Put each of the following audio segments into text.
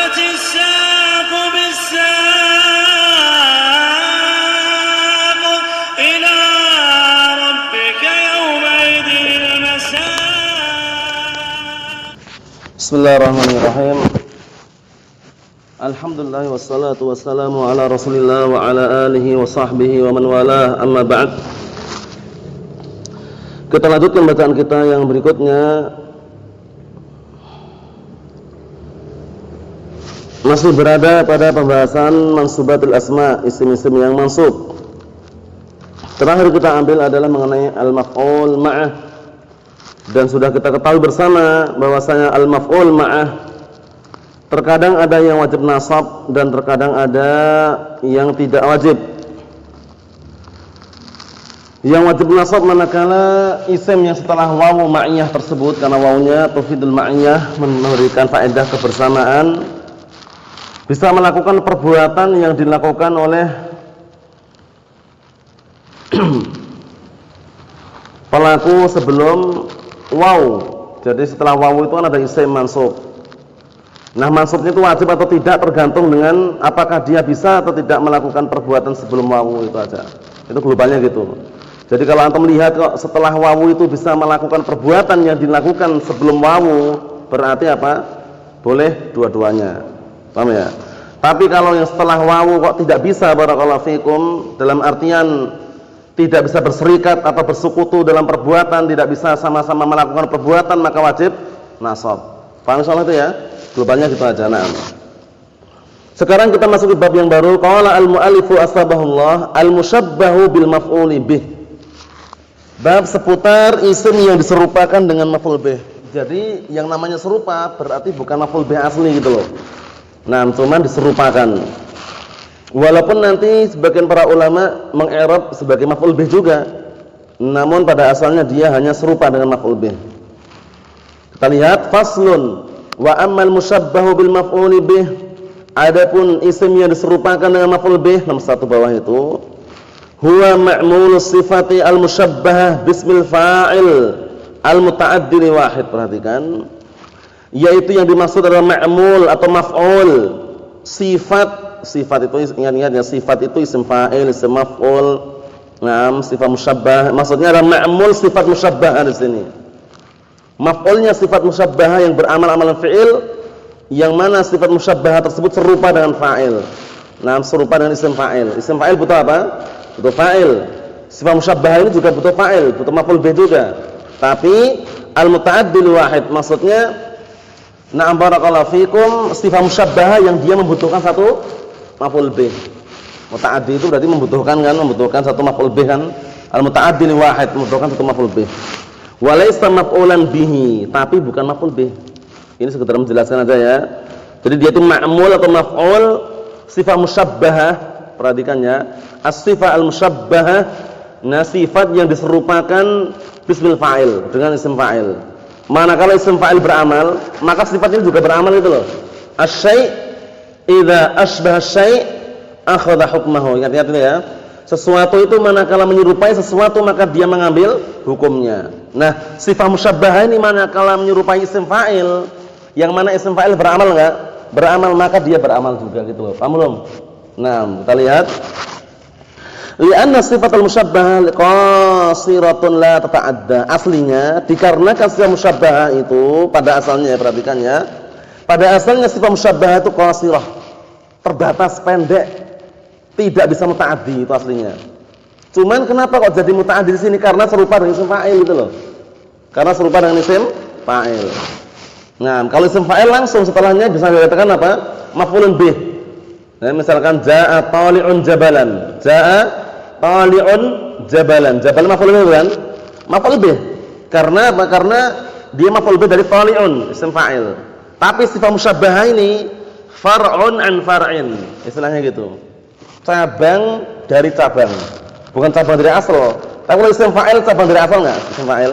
والتفت الساق بالساق إلى ربك يومئذ المساق. بسم الله الرحمن الرحيم. Alhamdulillah wassalatu wassalamu ala Rasulillah wa ala alihi wa sahbihi wa man walah, amma ba'd. Kita lanjutkan bacaan kita yang berikutnya. Masih berada pada pembahasan mansubatul asma, isim-isim yang mansub. Terakhir kita ambil adalah mengenai al-maf'ul ma'ah. Dan sudah kita ketahui bersama bahwasanya al-maf'ul ma'ah terkadang ada yang wajib nasab dan terkadang ada yang tidak wajib. Yang wajib nasab manakala isim yang setelah wawu ma'iyah tersebut, karena wawunya tufidul ma'iyah, memberikan faedah kebersamaan, bisa melakukan perbuatan yang dilakukan oleh pelaku sebelum wawu. Jadi setelah wawu itu kan ada isim mansub. Nah, mansubnya itu wajib atau tidak tergantung dengan apakah dia bisa atau tidak melakukan perbuatan sebelum wawu, itu aja. Itu globalnya gitu. Jadi kalau antum lihat kok setelah wawu itu bisa melakukan perbuatan yang dilakukan sebelum wawu, berarti apa? Boleh dua-duanya. Paham ya? Tapi kalau yang setelah wawu kok tidak bisa, barakallahu fikum, dalam artian tidak bisa berserikat atau bersekutu dalam perbuatan, tidak bisa sama-sama melakukan perbuatan, maka wajib nasab. Paham soal itu ya? Globalnya gitu aja. Nah, sekarang kita masuk ke bab yang baru. Qala al-mu'allifu asbahullah al-musyabbahu bil maf'uli bih. Bab seputar isim yang diserupakan dengan maf'ul bih. Jadi yang namanya serupa berarti bukan maf'ul bih asli gitu loh. Nah, cuman diserupakan. Walaupun nanti sebagian para ulama mengi'rab sebagai maf'ul bih juga, namun pada asalnya dia hanya serupa dengan maf'ul bih. Kita lihat faslun. Wa ammal musyabbahu bil maf'uli bih, adapun isim yang diserupakan dengan maf'ul bih, nomor 1 bawah itu, huwa ma'mulus sifati al musyabbahah bismil fa'il al muta'addi li wahid. Perhatikan, yaitu yang dimaksud adalah ma'mul atau maf'ul. Sifat itu ingat-ingat ya, sifat itu isim fa'il, isim maf'ul. Naam, sifat musyabbah maksudnya adalah ma'mul sifat musyabbah di sini. Maf'ulnya sifat musyabbah yang beramal amalan fi'il, yang mana sifat musyabbah tersebut serupa dengan fa'il. Nah, serupa dengan isim fa'il. Isim fa'il butuh apa? Butuh fa'il. Sifat musyabbah ini juga butuh fa'il, butuh maf'ul bih juga. Tapi al-muta'addi li wahid, maksudnya na'am barakallahu fikum, sifat musyabbah yang dia membutuhkan satu maf'ul bih. Muta'addi itu berarti membutuhkan satu maf'ul bih kan? Al-muta'addi li wahid, membutuhkan satu maf'ul bih. Walaysa maf'ulan bihi, tapi bukan maf'ul bih. Ini sekedar menjelaskan aja ya. Jadi dia itu ma'mul atau maf'ul sifat musyabbahah. Perhatikan ya, as-sifah al-musyabbahah, nah sifat yang diserupakan bismil fa'il, dengan isim fa'il. Manakala isim fa'il beramal, maka sifat ini juga beramal itu loh. Asy-syai' idza asbaha asy-syai' akhadha hukmahu. Ingat-ingat ini ya. Sesuatu itu manakala menyerupai sesuatu maka dia mengambil hukumnya. Nah, sifat musyabbahah ini manakala menyerupai isim fa'il, yang mana isim fa'il beramal enggak? Beramal, maka dia beramal juga gitu loh. Paham belum? Nah, kita lihat. Li'anna sifatul musyabbahah qasiratun la tata'adda. Aslinya dikarenakan sifat musyabbahah itu pada asalnya, perhatikan ya. Pada asalnya sifat musyabbahah itu qasirah, terbatas, pendek. Tidak bisa muta'addi itu aslinya. Cuman kenapa kok jadi muta'addi di sini? Karena serupa dengan isim fa'il gitu loh. Karena serupa dengan isim fa'il. Nah, kalau isim fa'il langsung setelahnya bisa dikatakan apa? Maf'ulun bih. Nah, misalkan jaa'a tali'un jabalan. Jaa'a tali'un jabalan. Jabalan maf'ulun bih kan? Maf'ul bih. Karena apa? Karena dia maf'ul bih dari tali'un, isim fa'il. Tapi sifat musyabbahah ini far'un an far'in. Istilahnya gitu. Cabang dari cabang, bukan cabang dari asal. Tapi kalau isim fa'il cabang dari asal enggak? Isim fa'il.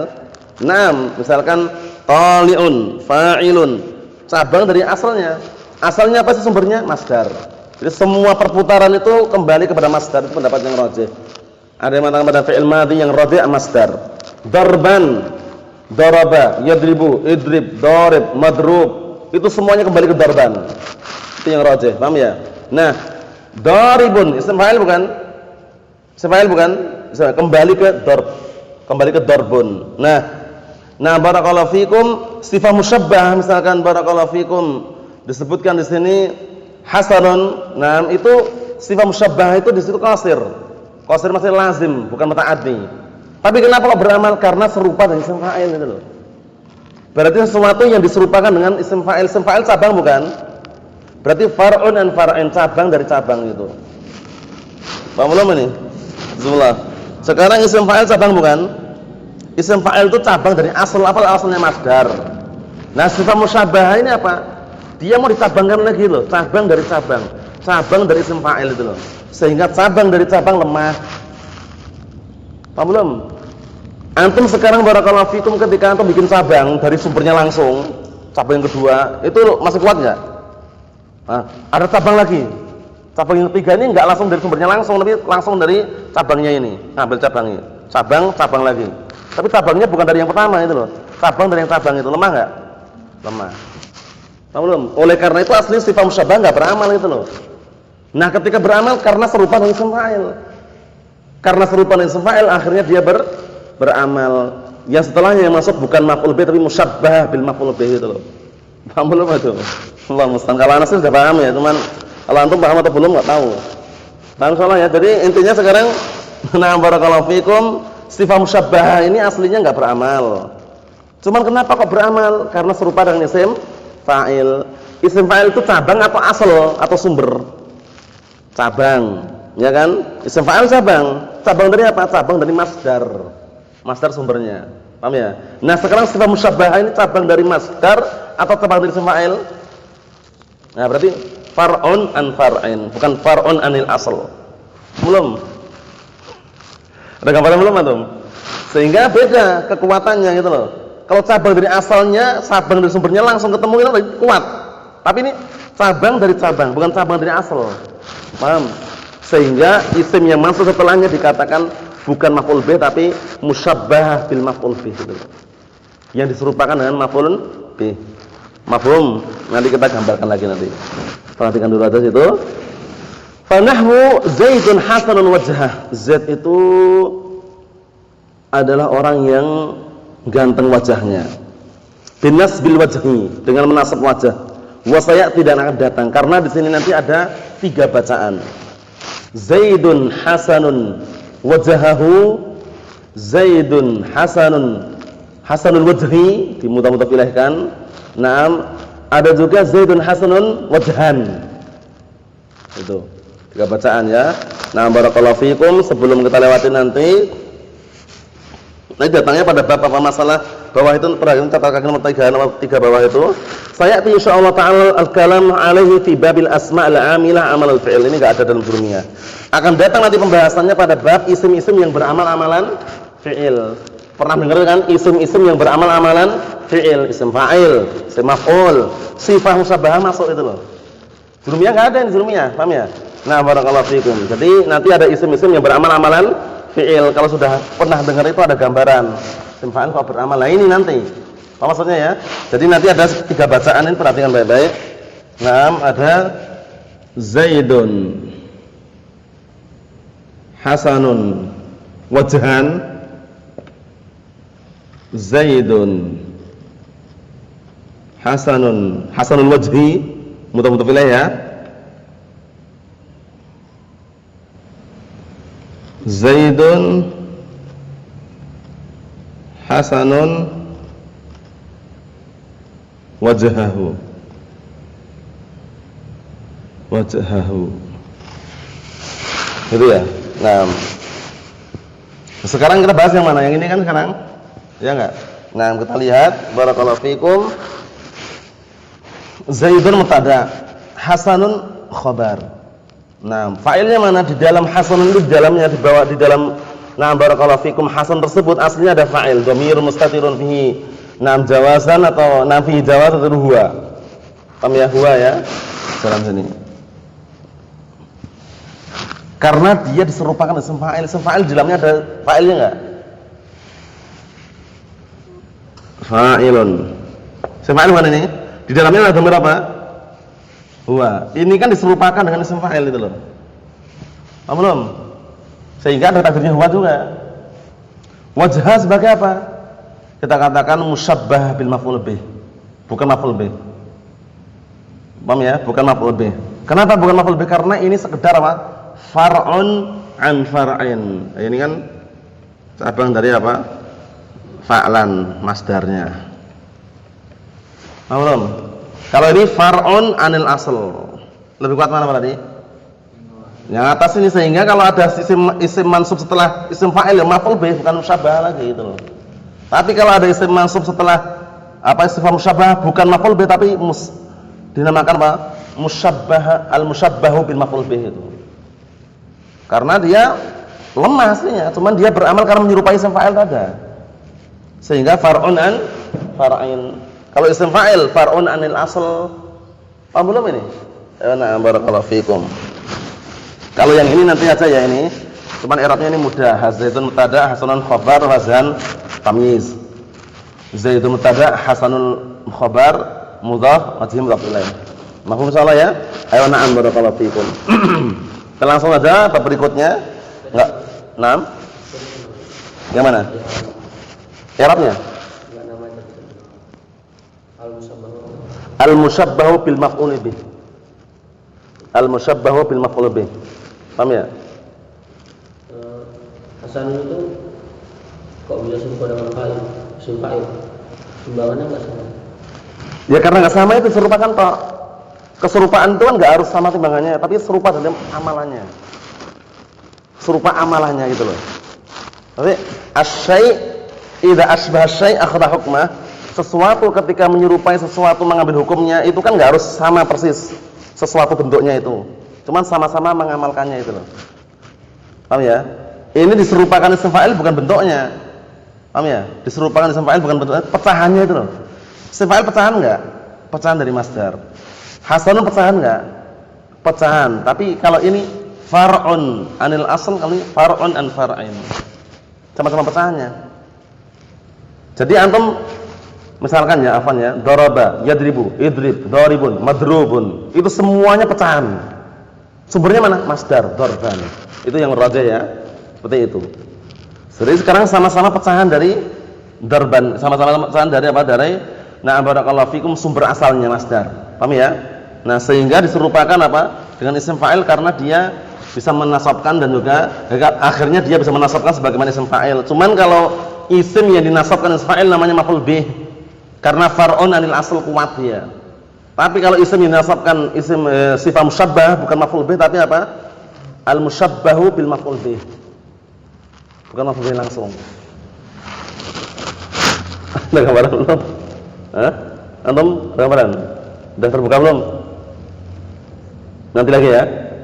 Naam, misalkan tali'un, fa'ilun, cabang dari asalnya. Asalnya apa sih sumbernya? Masdar. Jadi semua perputaran itu kembali kepada masdar, itu pendapat yang rajih. Ada yang mengatakan pada fi'il madhi yang rajih masdar. Darban, daraba, yadribu, idrib, darib, madrub. Itu semuanya kembali ke darban. Itu yang rajih, paham ya? Nah, daribun isim fa'il bukan? Isim fa'il bukan? Kembali ke darb. Kembali ke darbun. Nah, barakallahu fikum sifat musyabbah misalkan barakallahu fikum disebutkan di sini hasanun. Nah, itu sifat musyabbah itu di situ qasir. Qasir masih lazim, bukan muta'addi. Tapi kenapa kok beramal? Karena serupa dengan isim fa'il itu loh. Berarti sesuatu yang diserupakan dengan isim fa'il. Isim fa'il cabang bukan? Berarti far'un dan far'in, cabang dari cabang itu. Paham belum ini? Bismillah. Sekarang isim fa'il cabang bukan? Isim fa'il itu cabang dari asal, apa asalnya masdar. Nah, sifat musyabbah ini apa? Dia mau dicabangkan lagi loh, cabang dari cabang. Cabang dari isim fa'il itu loh. Sehingga cabang dari cabang lemah. Paham belum? Antum sekarang barakallahu fikum ketika antum bikin cabang dari sumbernya langsung, cabang yang kedua, itu masih kuat enggak? Nah, ada cabang lagi. Cabang yang ketiga ini enggak langsung dari sumbernya langsung, tapi langsung dari cabangnya ini. Ambil cabangnya. Cabang lagi. Tapi cabangnya bukan dari yang pertama itu loh. Cabang dari yang cabang itu lemah enggak? Lemah. Paham belum? Oleh karena itu asli sifat musyabbah enggak beramal itu loh. Nah, ketika beramal karena serupa dengan isim fa'il. Karena serupa dengan isim fa'il akhirnya dia beramal. Yang setelahnya yang masuk bukan maf'ul bih tapi musyabbah bil maf'ul bih itu loh. Paham belum itu? Allah musta'an. Kalau anak sudah paham ya, cuman kalau antum paham atau belum enggak tahu. Paham soalnya ya. Jadi intinya sekarang nah barakallahu fikum sifat musyabbah ini aslinya enggak beramal. Cuman kenapa kok beramal? Karena serupa dengan isim fa'il. Isim fa'il itu cabang atau asal atau sumber? Cabang, ya kan? Isim fa'il cabang. Cabang dari apa? Cabang dari masdar. Masdar sumbernya. Paham ya? Nah, sekarang sifat musyabbah ini cabang dari masdar atau cabang dari isim fa'il? Nah, berarti far'un an far'in, bukan far'un anil asl. Belum. Ada gambaran belum antum? Sehingga beda kekuatannya gitu loh. Kalau cabang dari asalnya, cabang dari sumbernya langsung ketemu itu kuat. Tapi ini cabang dari cabang, bukan cabang dari asal. Paham? Sehingga isim yang masuk setelahnya dikatakan bukan maf'ul bih tapi musyabbah bil maf'ul bih gitu. Yang diserupakan dengan maf'ul bih. Mafhum? Nanti kita gambarkan lagi nanti. Perhatikan dulu aja situ. Fa nahwu Zaidun hasanun wajhah. Zaid itu adalah orang yang ganteng wajahnya. Binas bil wajhi, dengan menasab wajah. Wa saya tidak akan datang karena di sini nanti ada 3 bacaan. Zaidun hasanun wajhahu, Zaidun hasanul wajhi, dimutah-mutafilahkan. Naam, ada juga Zaidun hasanun wajhan. Itu 3 bacaan ya. Nah, barakallahu fikum, sebelum kita lewatin nanti datangnya pada bab apa masalah bawah itu, perhatikan catatan nomor 3 bawah itu. Saya insyaallah taala al-kalam alaihi fi babil asma'il amilah amal al-fi'il. Ini enggak ada dalam jurumiyah. Akan datang nanti pembahasannya pada bab isim-isim yang beramal amalan fi'il. Pernah dengar kan isim-isim yang beramal amalan fi'il, isim fa'il, isim maf'ul, sifat musabbahah masuk itu loh. Jurumiyah enggak ada di jurumiyah, paham ya? Nah, barakallahu fikum. Jadi nanti ada isim-isim yang beramal amalan fi'il. Kalau sudah pernah dengar itu ada gambaran isim fa'il kok beramal. Nah, ini nanti. Apa maksudnya ya? Jadi nanti ada 3 bacaan, ini perhatikan baik-baik. Naam, ada Zaidun hasanun wajhan, Zaidun hasanul wajhi, mudah-mudahan ya. Zaidun hasanun wajhahu. Itu ya. Nah, sekarang kita bahas yang mana? Yang ini kan sekarang? Ya enggak? Nah, kita lihat barakallahu fikum. Zaidun mubtada, hasanun khabar. Nah, fa'ilnya mana? Di dalam hasanun itu di dalamnya di bawah di dalam. Nah, barakallahu fikum, hasan tersebut aslinya ada fa'il, dhamir mustatirun fihi. Nam jawazan atau nafi jawaz atau huwa. Paham ya, huwa ya? Dalam sini. Karena dia diserupakan isim fa'il. Isim fa'il di dalamnya ada fa'ilnya enggak? Fa'ilun. Isim fa'il mana ini? Di dalamnya ada dhamir apa? Huwa. Ini kan diserupakan dengan isim fa'il itu loh. Paham belum? Sehingga ada takdirnya huwa juga. Wajah sebagai apa? Kita katakan musyabbah bil maf'ul bih. Bukan maf'ul bih. Paham ya? Bukan maf'ul bih. Kenapa bukan maf'ul bih? Karena ini sekedar apa? Far'un an far'in. Ini kan cabang dari apa? Fa'lan masdarnya. Paham belum? Kalau ini far'un anil asl. Lebih kuat mana tadi? Yang atas ini, sehingga kalau ada isim mansub setelah isim fa'il ya maf'ul bih, bukan musyabbah lagi gitu loh. Tapi kalau ada isim mansub setelah apa isim musyabbah bukan maf'ul bih tapi dinamakan apa? Musyabbah, al-musyabbahu bil maf'ul bih itu. Karena dia lemah aslinya, cuman dia beramal karena menyerupai isim fa'il tadi. Sehingga far'un an far'in. Kalau isim fa'il far'un anil asl. Paham belum ini? Nah, barakallahu fikum. Kalau yang ini nanti aja ya ini. Cuman i'rabnya ini mudah. Zaidun mubtada, hasanun khabar, wazan tamyiz. Zaidun mubtada, hasanul khabar, mudhaf, wajhi mudhaf ilaih. Mafhum insyaallah ya? Ayo na'am barakallahu fikum. Kita langsung aja bab berikutnya. Enggak. Naam. Yang mana? I'rabnya? Al-musyabbahu bil maf'ul bih. Al-musyabbahu bil maf'ul bih. Paham ya? Hasan itu kok bisa serupa dengan fa'il? Isim fa'il. Timbangannya enggak sama. Ya karena enggak sama itu serupakan toh. Keserupaan itu kan enggak harus sama timbangannya, tapi serupa dalam amalannya. Serupa amalannya gitu loh. Tapi asy-syai' idza asbaha asy-syai' akhadha hukmah. Sesuatu ketika menyerupai sesuatu mengambil hukumnya itu kan enggak harus sama persis sesuatu bentuknya itu. Cuman sama-sama mengamalkannya itu loh. Paham ya? Ini diserupakan isim fa'il bukan bentuknya. Paham ya? Diserupakan isim fa'il bukan bentuknya, pecahannya itu loh. Isim fa'il pecahan enggak? Pecahan dari masdar. Hasanun pecahan enggak? Pecahan. Tapi kalau ini far'un anil asl, kalau ini far'un an far'in. Sama-sama pecahannya. Jadi antum misalkan ya, afan ya, daraba, yadribu, idrib, daribun, madrubun. Itu semuanya pecahan. Sumbernya mana? Masdar, darban. Itu yang rajih ya. Seperti itu. Jadi sekarang sama-sama pecahan dari darban, sama-sama pecahan dari apa? Dari barakallahu fikum sumber asalnya masdar. Paham ya? Nah, sehingga diserupakan apa? Dengan isim fa'il karena dia bisa menasabkan dan juga akhirnya dia bisa menasabkan sebagaimana isim fa'il. Cuman kalau isim yang dinasabkan isim fa'il namanya maf'ul bih. Karena far'un anil asl kuat dia. Tapi kalau isim yang dinasabkan isim sifat musyabbah bukan maf'ul bih tapi apa? Al-musyabbahu bil maf'ul bih. Bukan maf'ul bih langsung. Ada gambaran belum? Hah? Antum gambaran? Sudah terbuka belum? Nanti lagi ya.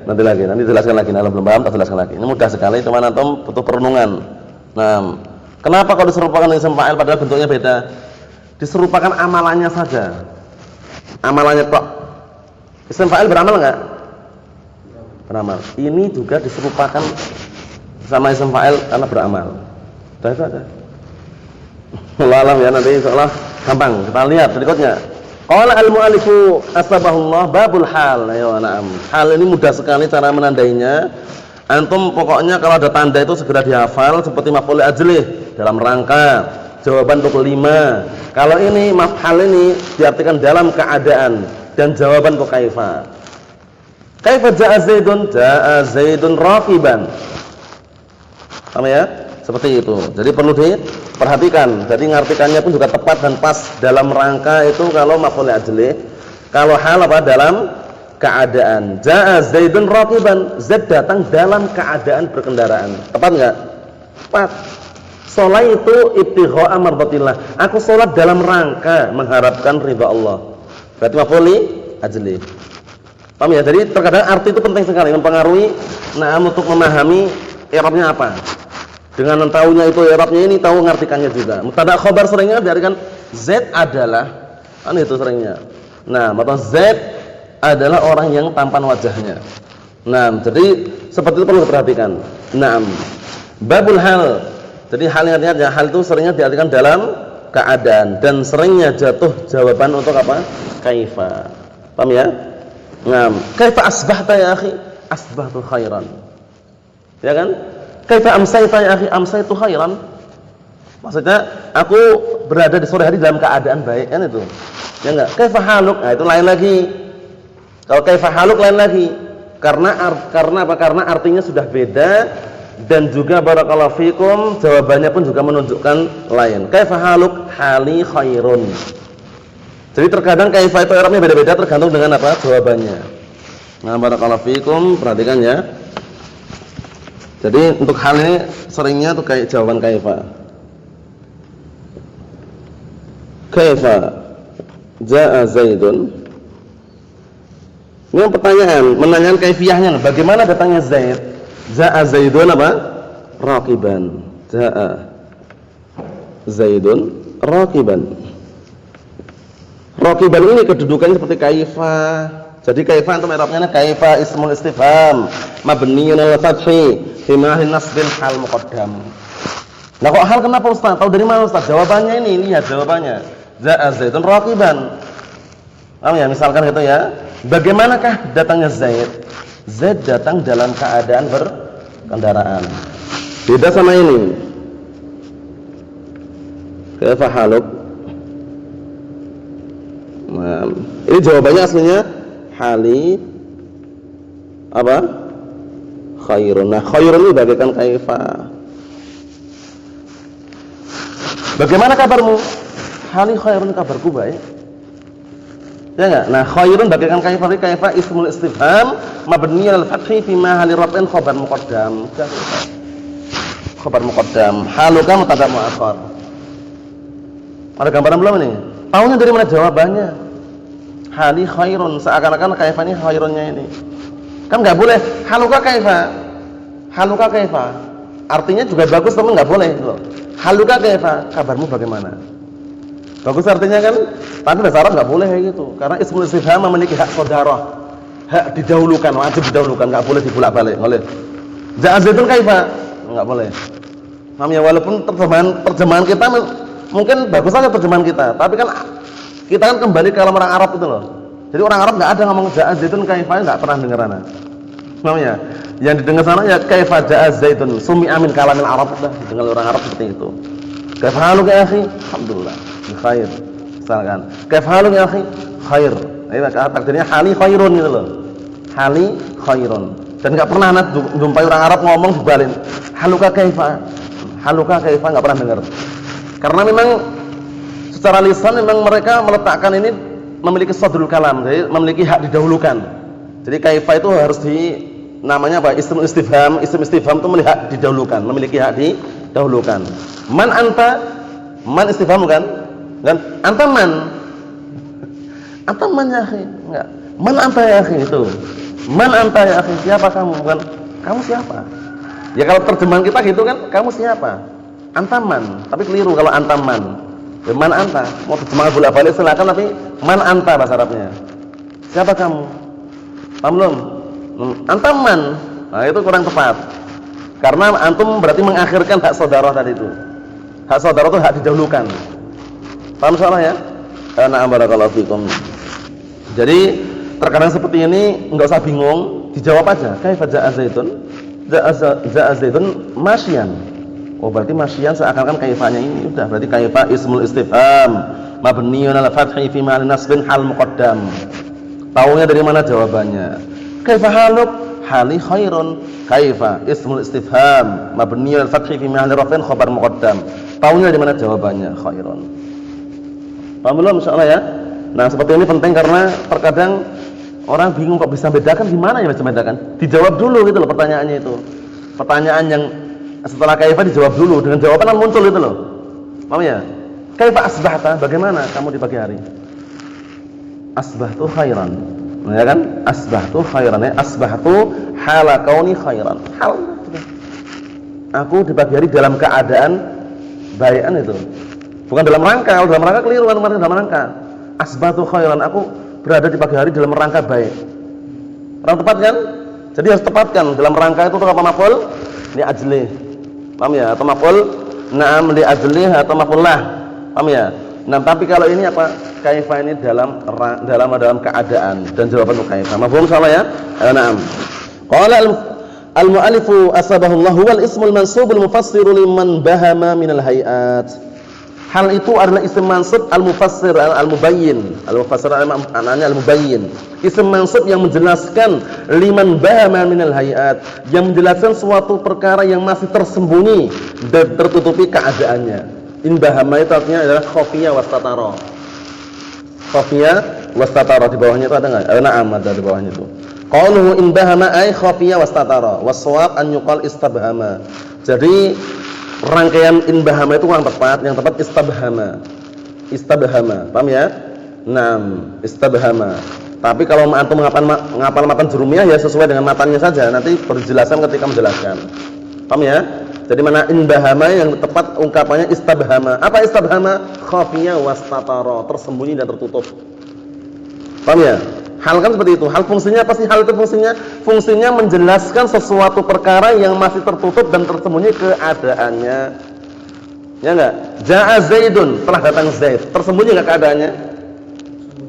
Nanti jelaskan lagi. Kalau belum paham tak jelaskan lagi. Ini mudah sekali, cuma antum butuh perenungan. Nah, kenapa kalau diserupakan isim fa'il padahal bentuknya beda? Diserupakan amalannya saja. Amalannya kok. Isim fa'il beramal enggak? Beramal. Ini juga diserupakan sama isim fa'il karena beramal. Sudah itu aja. Wallahu a'lam ya, nanti insyaallah gampang. Kita lihat berikutnya. Qala al-mu'allifu asbahullah babul hal. Ayo na'am. Hal ini mudah sekali cara menandainya. Antum pokoknya kalau ada tanda itu segera dihafal seperti maf'ul ajlih dalam rangka, jawaban untuk 5. Kalau ini hal ini diartikan dalam keadaan dan jawaban untuk kaifa. Kaifa ja'a Zaidun? Ja'a Zaidun raqiban. Paham ya? Seperti itu. Jadi perlu diperhatikan. Jadi ngartikannya pun juga tepat dan pas dalam rangka itu kalau maf'ul ajlih. Kalau hal apa? Dalam keadaan. Ja'a Zaidun raqiban. Zaid datang dalam keadaan berkendaraan. Tepat enggak? Tepat. Sholat itu ibtigha'a mardatillah. Aku sholat dalam rangka mengharapkan ridha Allah. Berarti maf'ul ajlih. Paham ya? Jadi terkadang arti itu penting sekali mempengaruhi untuk memahami i'rabnya apa. Dengan tahunya itu i'rabnya ini tahu ngartikannya juga. Mubtada khabar seringnya diartikan Z adalah kan itu seringnya. Nah, maka Z adalah orang yang tampan wajahnya. Nah, jadi seperti itu perlu diperhatikan. Nah, babul hal. Jadi hal yang artinya hal itu seringnya diartikan dalam keadaan dan seringnya jatuh jawaban untuk apa? Kaifa. Paham ya? Naam, kaifa asbahta ya akhi? Asbahtu khairan. Ya kan? Kaifa amsayta ya akhi? Amsaytu khairan. Maksudnya aku berada di sore hari dalam keadaan baik, kan itu. Ya enggak? Kaifa haluk? Nah, itu lain lagi. Kalau kaifa haluk lain lagi. Karena apa? Karena artinya sudah beda dan juga barakallahu fikum jawabannya pun juga menunjukkan lain. Kaifa haluk? Hali khairun. Jadi terkadang kaifa itu i'rabnya beda-beda tergantung dengan apa jawabannya. Nah, barakallahu fikum, perhatikan ya. Jadi untuk hal ini seringnya tuh kayak jawaban kaifa. Kaifa jaa Zaidun. Ini pertanyaan, menanyakan kaifiyahnya. Bagaimana datangnya Zaid? Jaa Zaidun apa? Raqiban. Jaa Zaidun raqiban. Raqiban ini kedudukannya seperti kaifa. Jadi kaifa itu i'rabnya kaifa ismul istifham mabniun al fathi fi mahallin nasbin hal muqaddam. Nah kok hal kenapa Ustaz? Tahu dari mana Ustaz? Jawabannya ini, lihat jawabannya. Za'a Zaidun raqiban. Paham ya? Misalkan gitu ya. Bagaimanakah datangnya Zaid? Zaid datang dalam keadaan berkendaraan. Beda sama ini. Kaifa haluk? Nah, ini jawabannya aslinya hali apa? Khairun. Nah, khairun ini bagaikan kaifa. Bagaimana kabarmu? Hali khairun, kabarku baik. Ya enggak? Nah, khairun bagaikan kaifa, kaifa ismul istifham mabni al fathi fi mahalli raf'in khabar muqaddam. Khabar muqaddam. Haluka mubtada muakhar. Ada gambaran belum ini? Tahunya dari mana jawabannya? Hali khairun, seakan-akan kaifa ini khairunnya ini. Kan enggak boleh haluka kaifa. Haluka kaifa. Artinya juga bagus tapi enggak boleh loh. Haluka kaifa, kabarmu bagaimana? Bagus artinya kan, tapi bahasa Arab enggak boleh kayak gitu. Karena ismul istifham memiliki hak saudara. Hak didahulukan, wajib didahulukan, enggak boleh dibolak-balik, boleh. Ja'a Zaidun kaifa? Enggak boleh. Paham ya, walaupun terjemahan kita mungkin bagus saja terjemahan kita, tapi kan kita kan kembali ke orang Arab itu loh. Jadi orang Arab enggak ada ngomong Ja'a Zaidun kaifa, enggak pernah dengar ana. Paham ya? Yang didengar sana ya kaifa ja'a Zaidun, sumi'a min kalamil Arab, dah didengar orang Arab seperti itu. Kaifa haluka ya akhi? Alhamdulillah, khair. Misalkan, kaifa haluka ya akhi? Khair. Ini takdirnya hali khairun gitu loh. Hali khairun. Dan enggak pernah ana jumpai orang Arab ngomong dibalik. Haluka kaifa? Haluka kaifa, enggak pernah dengar. Karena memang secara lisan memang mereka meletakkan ini memiliki sadrul kalam, jadi memiliki hak didahulukan. Jadi kaifa itu harus namanya apa? Ism istifham. Ism istifham itu memiliki hak didahulukan, memiliki hak didahulukan. Man anta? Man istifham kan? Kan anta man? Anta man ya akhi? Enggak. Man anta ya akhi itu. Man anta ya akhi? Siapa kamu? Bukan kamu siapa? Ya kalau terjemahan kita gitu kan, kamu siapa? Antaman, tapi keliru kalau antaman. Ya, man anta, mau terjemahan bolak-balik silakan, tapi man anta bahasa Arabnya. Siapa kamu? Paham belum? Antaman. Nah, itu kurang tepat. Karena antum berarti mengakhirkan hak saudara tadi itu. Hak saudara itu hak didahulukan. Paham soalnya ya? Na'am barakallahu fikum. Jadi terkadang seperti ini enggak usah bingung, dijawab aja. Kaifa ja'a Zaidun? Ja'a Zaidun masyian. Oh berarti masyian seakan-akan kaifanya ini udah berarti kaifa ismul istifham mabniun ala fathi fi mahallin nasbin hal muqaddam. Taunya dari mana jawabannya? Kaifa haluk? Hali khairun. Kaifa ismul istifham mabniun ala fathi fi mahallin raf'in khabar muqaddam. Taunya dari mana jawabannya? Khairun. Paham belum insyaallah ya? Nah, seperti ini penting karena terkadang orang bingung kok bisa bedakan, gimana ya bisa bedakan? Dijawab dulu gitu loh pertanyaannya itu. Pertanyaan yang setelah kaifa dijawab dulu dengan jawaban yang muncul itu loh. Paham ya? Kaifa asbahta? Bagaimana kamu di pagi hari? Asbahtu khairan. Nah, ya kan? Asbahtu khairan ya. Asbahtu hala kauni khairan. Hal. Aku di pagi hari dalam keadaan baikan itu. Bukan dalam rangka, kalau dalam rangka keliru kan dalam rangka. Asbahtu khairan, aku berada di pagi hari dalam rangka baik. Orang tepat kan? Jadi harus tepatkan dalam rangka itu apa maf'ul? Li ajli. Paham ya? Atau maf'ul na'am li ajlih atau maf'ul lah. Paham ya? Nah, tapi kalau ini apa? Kaifa ini dalam keadaan dan jawaban untuk kaifa. Mafhum insyaallah ya? Na'am. Qala al-mu'allifu asbahullah wal ismul mansubul mufassiru liman bahama minal hayat. Hal itu adalah isim mansub al-mufassir al-mubayyin. Al-mufassir ananya al-mubayyin. Isim mansub yang menjelaskan liman bahama minal hayat, yang menjelaskan suatu perkara yang masih tersembunyi dan tertutupi keadaannya. In bahama itu artinya adalah khafiyah wastatara. Khafiyah wastatara, di bawahnya itu ada enggak? Na'am, ada di bawahnya itu. Qauluhu in bahama ay khafiyah wastatara, was-shawab an yuqal istabhama. Jadi rangkaian in bahama itu kurang tepat, yang tepat istabhama. Istabhama, paham ya? Naam, istabhama. Tapi kalau antum menghafal matan jurumiyah ya sesuai dengan matannya saja, nanti berjelasan ketika menjelaskan. Paham ya? Jadi mana in bahama yang tepat ungkapannya istabhama. Apa istabhama? Khafiyah wastatara, tersembunyi dan tertutup. Paham ya? Hal kan seperti itu. Hal fungsinya apa sih? Hal itu fungsinya menjelaskan sesuatu perkara yang masih tertutup dan tersembunyi keadaannya. Ya enggak? Ja'a Zaidun, telah datang Zaid. Tersembunyi enggak keadaannya?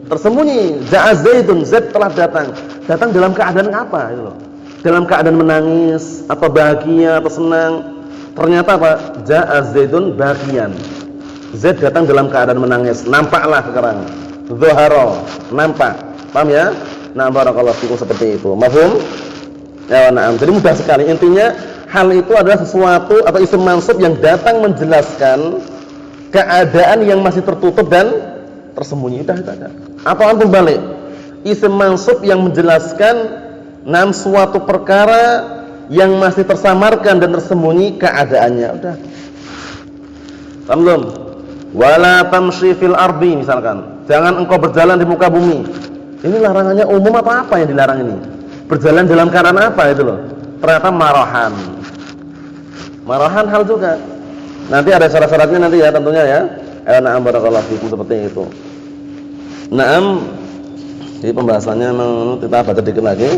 Tersembunyi. Ja'a Zaidun, Zaid telah datang. Datang dalam keadaan apa itu loh? Dalam keadaan menangis atau bahagia atau senang. Ternyata apa? Ja'a Zaidun bagian. Zaid datang dalam keadaan menangis. Nampaklah sekarang. Zuhara, nampak. Paham ya? Nah, barakallahu fikum seperti itu. Mafhum? Ya, na'am. Jadi mudah sekali. Intinya hal itu adalah sesuatu atau isim mansub yang datang menjelaskan keadaan yang masih tertutup dan tersembunyi. Udah itu aja. Apa antum balik? Isim mansub yang menjelaskan suatu perkara yang masih tersamarkan dan tersembunyi keadaannya. Udah. Paham belum? Wala tamshi fil ardi misalkan. Jangan engkau berjalan di muka bumi. Ini larangannya umum apa yang dilarang ini? Berjalan dalam keadaan apa itu loh? Ternyata marahan. Marahan hal juga. Nanti ada syarat-syaratnya nanti ya tentunya ya. Na'am barakallahu fikum seperti itu. Na'am. Jadi pembahasannya kita baca dikit lagi.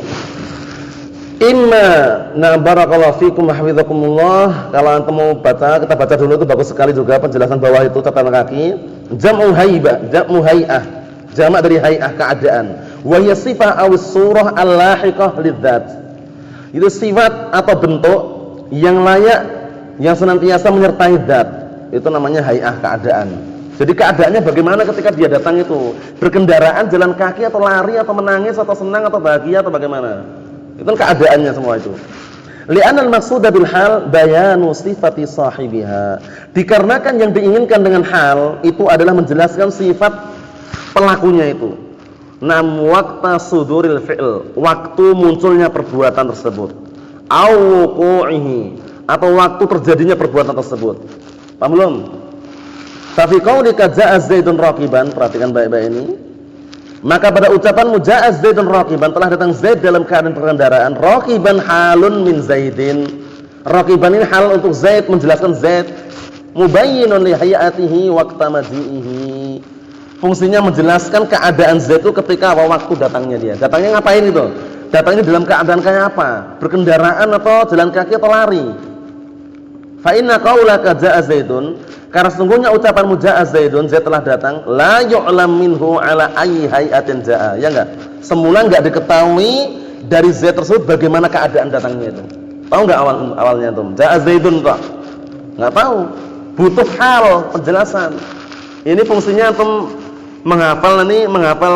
Imma na barakallahu fikum hafizakumullah. Kalau antum mau baca, kita baca dulu itu bagus sekali juga penjelasan bawah itu catatan kaki. Jam'u hay'ah. Jamak dari hay'ah keadaan. Wa hiya sifah aw surah al-lahiqah lidzat. Itu sifat atau bentuk yang layak yang senantiasa menyertai zat. Itu namanya hay'ah keadaan. Jadi keadaannya bagaimana ketika dia datang itu? Berkendaraan, jalan kaki atau lari atau menangis atau senang atau bahagia atau bagaimana? Itu keadaannya semua itu. Li'anal maqsuda bil hal bayanu sifati sahibiha. Dikarenakan yang diinginkan dengan hal itu adalah menjelaskan sifat pelakunya itu. Nam waqta suduril fi'l, waktu munculnya perbuatan tersebut. Au wuqu'ihi, atau waktu terjadinya perbuatan tersebut. Paham belum? Tapi qaulika ja'a Zaidun raqiban, perhatikan baik-baik ini. Maka pada ucapanmu ja'a Zaidun raqiban, telah datang Zaid dalam keadaan berkendaraan. Raqiban halun min Zaidin. Raqiban ini hal untuk Zaid, menjelaskan Zaid. Mubayyinun li hayatihi waqta maji'ihi. Fungsinya menjelaskan keadaan Zaid itu ketika waktu datangnya dia. Datangnya ngapain itu? Datangnya dalam keadaan kayak apa? Berkendaraan atau jalan kaki atau lari? Fa inna qaulaka ja'a Zaidun, karena sesungguhnya ucapanmu ja'a Zaidun, Zaid telah datang, la yu'lam minhu ala ayyi hayatin ja'a. Ya enggak? Semula enggak diketahui dari Zaid tersebut bagaimana keadaan datangnya itu. Tahu enggak awalnya itu? Ja'a Zaidun toh. Enggak tahu. Butuh hal penjelasan. Ini fungsinya antum menghafal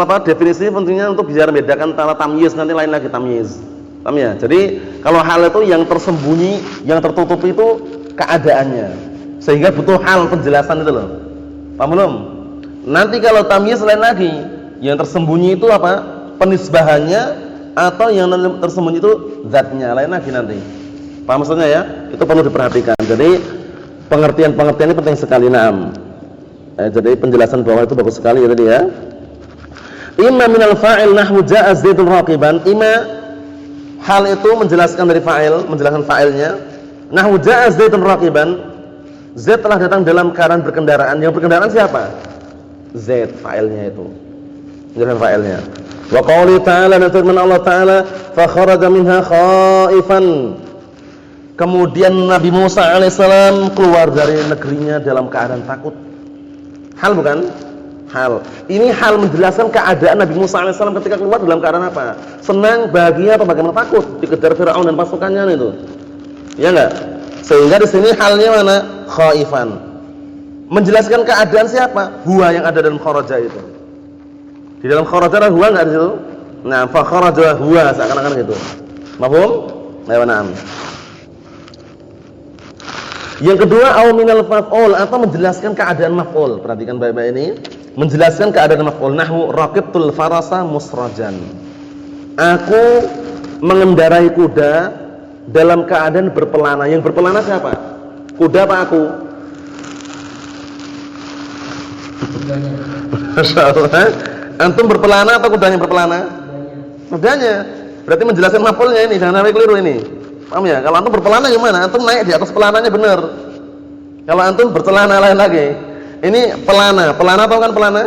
apa definisi, fungsinya untuk biar membedakan antara tamyiz, nanti lain lagi tamyiz. Paham ya? Jadi kalau hal itu yang tersembunyi, yang tertutup itu keadaannya. Sehingga butuh hal penjelasan itu loh. Paham belum? Nanti kalau tamyiz lain lagi, yang tersembunyi itu apa? Penisbahannya, atau yang tersembunyi itu zatnya, lain lagi nanti. Paham maksudnya ya? Itu perlu diperhatikan. Jadi pengertian-pengertian ini penting sekali. Naam. Jadi penjelasan bawah itu bagus sekali ya tadi ya. Imma minal fa'il nahwu ja'a Zaidun raqiban. Imma hal itu menjelaskan dari fa'il, menjelaskan fa'ilnya. Nahwu ja'a Zaidun raqiban. Zaid telah datang dalam keadaan berkendaraan. Yang berkendaraan siapa? Zaid, fa'ilnya itu. Menjelaskan fa'ilnya. Wa qouli ta'ala, dan firman Allah Ta'ala, fa kharaja minha khaifan. Kemudian Nabi Musa alaihissalam keluar dari negerinya dalam keadaan takut. Hal bukan? Hal. Ini hal menjelaskan keadaan Nabi Musa alaihissalam ketika keluar dalam keadaan apa? Senang, bahagia, atau bagaimana? Takut dikejar Firaun dan pasukannya itu. Ya enggak? Sehingga di sini halnya mana? Khaifan. Menjelaskan keadaan siapa? Huwa yang ada dalam kharaja itu. Di dalam kharaja ada huwa enggak di situ? Nah, fa kharaja huwa seakan-akan gitu. Mafhum? Ayo na'am. Yang kedua, au minal maf'ul, atau menjelaskan keadaan maf'ul. Perhatikan baik-baik ini. Menjelaskan keadaan maf'ul. Nahwu raqibtul farasa musrajan. Aku mengendarai kuda dalam keadaan berpelana. Yang berpelana siapa? Kuda apa aku? Kudanya. Masyaallah. Antum berpelana atau kudanya berpelana? Kudanya. Berarti menjelaskan maf'ulnya ini, jangan sampai keliru ini. Paham ya? Kalau antum berpelana gimana? Antum naik di atas pelananya benar. Kalau antum bercelana lain lagi. Ini pelana. Pelana tahu kan pelana?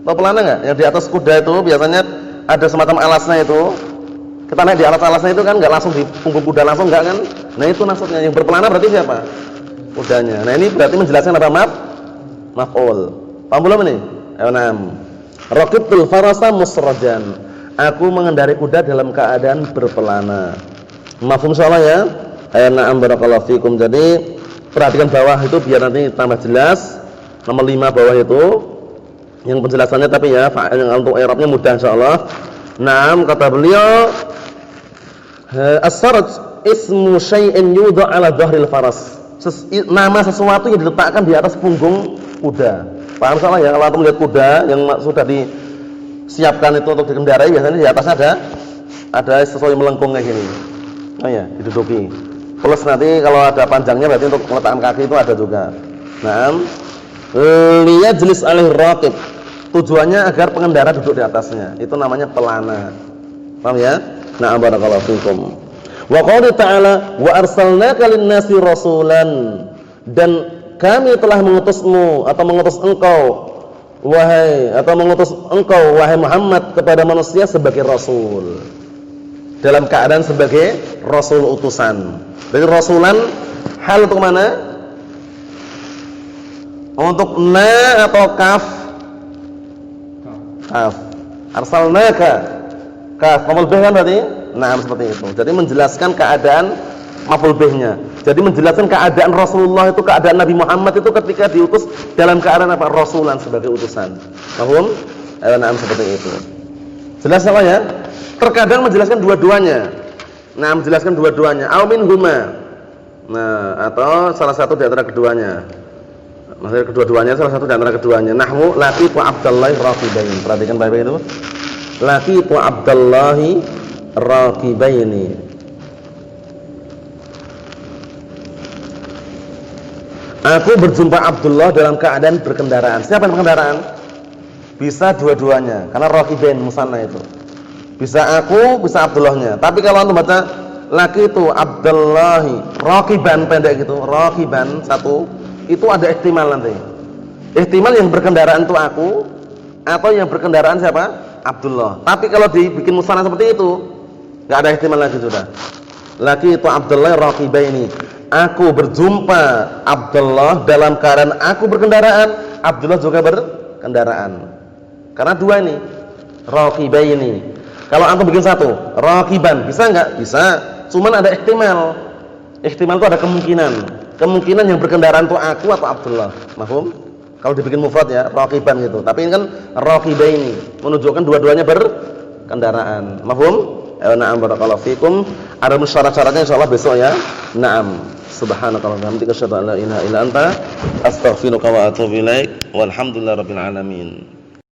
Tahu pelana enggak? Yang di atas kuda itu biasanya ada semacam alasnya itu. Kita naik di alas-alasnya itu kan enggak langsung di punggung kuda langsung enggak kan? Nah, itu maksudnya. Yang berpelana berarti siapa? Kudanya. Nah, ini berarti menjelaskan apa? Maf'ul. Paham belum ini? Ayo na'am. Raqibtul farasa musrajan. Aku mengendarai kuda dalam keadaan berpelana. Mafhum insyaallah ya? Ayo na'am barakallahu fikum. Jadi perhatikan bawah itu biar nanti tambah jelas. Nomor 5 bawah itu yang penjelasannya, tapi ya yang untuk i'rabnya mudah insyaallah. Naam, kata beliau as-sarj ismu syai'in yudha 'ala dhahril faras. Nama sesuatu yang diletakkan di atas punggung kuda. Paham insyaallah ya? Kalau antum lihat kuda yang sudah disiapkan itu untuk dikendarai, biasanya di atasnya ada sesuatu yang melengkung kayak gini. Oh ya, diduduki. Plus nanti kalau ada panjangnya berarti untuk meletakkan kaki itu ada juga. Naam. Liyajlis alaihi raqib. Tujuannya agar pengendara duduk di atasnya. Itu namanya pelana. Paham ya? Na'am barakallahu fikum. Wa qala ta'ala wa arsalnaka lin-nasi rasulan. Dan kami telah mengutusmu atau mengutus engkau wahai Muhammad kepada manusia sebagai rasul. Dalam keadaan sebagai rasul utusan. Jadi rasulan hal untuk mana? Untuk na atau kaf? Kaf. Arsalnaka. Kaf. Maf'ul bih kan berarti? Nah, seperti itu. Jadi menjelaskan keadaan maf'ul bihnya. Jadi menjelaskan keadaan Rasulullah itu, keadaan Nabi Muhammad itu ketika diutus dalam keadaan apa? Rasulan sebagai utusan. Paham? Nah, seperti itu. Jelas apa ya? Terkadang menjelaskan dua-duanya. Nah, menjelaskan dua-duanya. Au min huma. Nah, atau salah satu di antara keduanya. Maksudnya kedua-duanya, salah satu di antara keduanya. Nahwu laqitu Abdallahi raqibain. Perhatikan baik-baik itu. Laqitu Abdallahi raqibaini. Aku berjumpa Abdullah dalam keadaan berkendaraan. Siapa yang berkendaraan? Bisa dua-duanya, karena raqibain musanna itu. Bisa aku, bisa Abdullahnya. Tapi kalau antum baca laqitu Abdallahi raqiban pendek gitu, raqiban satu, itu ada ihtimal nanti. Ihtimal yang berkendaraan itu aku, atau yang berkendaraan siapa? Abdullah. Tapi kalau dibikin musanna seperti itu, enggak ada ihtimal lagi sudah. Laqitu Abdullah raqibaini. Aku berjumpa Abdullah dalam keadaan aku berkendaraan, Abdullah juga berkendaraan. Karena dua ini, raqibaini. Kalau antum bikin satu, raqiban, bisa enggak? Bisa. Cuman ada ihtimal. Ihtimal itu ada kemungkinan. Kemungkinan yang berkendaraan itu aku atau Abdullah. Mahfum? Kalau dibikin mufrad ya, raqiban gitu. Tapi ini kan raqibaini, menunjukkan dua-duanya berkendaraan. Mahfum? Na'am barakallahu fikum. Ada syarat-syaratnya insyaallah besok ya. Na'am. Subhanakallahumma wa bihamdika asyhadu an la ilaha illa anta astaghfiruka wa atubu ilaik. Walhamdulillahirabbil alamin.